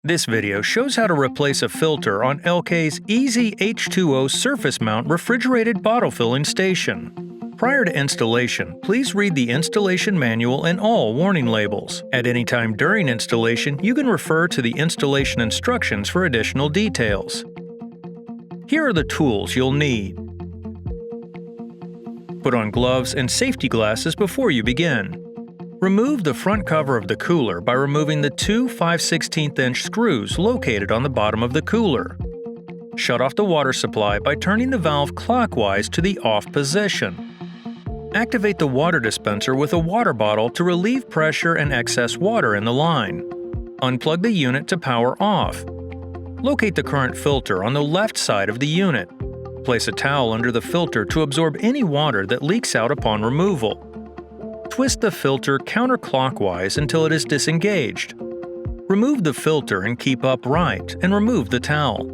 This video shows how to replace a filter on Elkay's ezH2O surface mount refrigerated bottle filling station. Prior to installation, please read the installation manual and all warning labels. At any time during installation, you can refer to the installation instructions for additional details. Here are the tools you'll need. Put on gloves and safety glasses before you begin. Remove the front cover of the cooler by removing the two 5/16" screws located on the bottom of the cooler. Shut off the water supply by turning the valve clockwise to the off position. Activate the water dispenser with a water bottle to relieve pressure and excess water in the line. Unplug the unit to power off. Locate the current filter on the left side of the unit. Place a towel under the filter to absorb any water that leaks out upon removal. Twist the filter counterclockwise until it is disengaged. Remove the filter and keep upright, and remove the towel.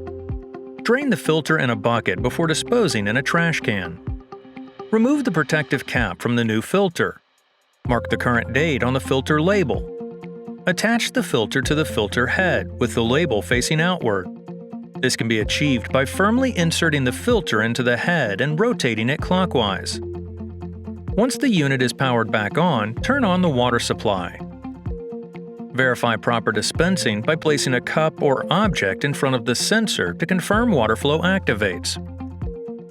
Drain the filter in a bucket before disposing in a trash can. Remove the protective cap from the new filter. Mark the current date on the filter label. Attach the filter to the filter head with the label facing outward. This can be achieved by firmly inserting the filter into the head and rotating it clockwise. Once the unit is powered back on, turn on the water supply. Verify proper dispensing by placing a cup or object in front of the sensor to confirm water flow activates.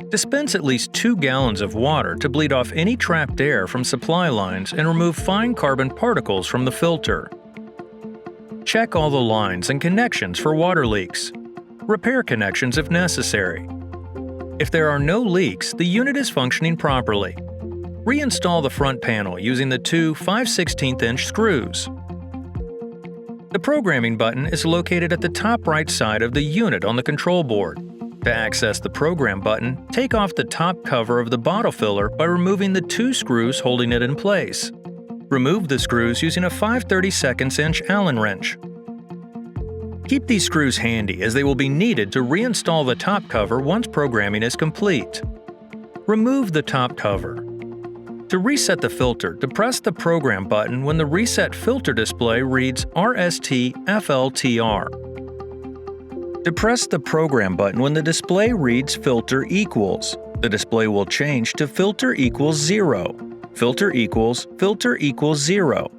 Dispense at least 2 gallons of water to bleed off any trapped air from supply lines and remove fine carbon particles from the filter. Check all the lines and connections for water leaks. Repair connections if necessary. If there are no leaks, the unit is functioning properly. Reinstall the front panel using the two 5/16" screws. The programming button is located at the top right side of the unit on the control board. To access the program button, take off the top cover of the bottle filler by removing the 2 screws holding it in place. Remove the screws using a 5/32" Allen wrench. Keep these screws handy as they will be needed to reinstall the top cover once programming is complete. Remove the top cover. To reset the filter, depress the program button when the reset filter display reads RST-FLTR. Depress the program button when the display reads filter equals. The display will change to filter equals 0. Filter equals 0.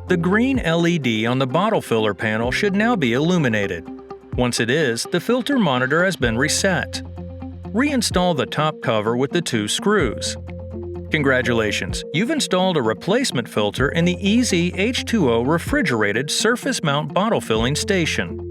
The green LED on the bottle filler panel should now be illuminated. Once it is, the filter monitor has been reset. Reinstall the top cover with the 2 screws. Congratulations, you've installed a replacement filter in the ezH2O refrigerated surface mount bottle filling station.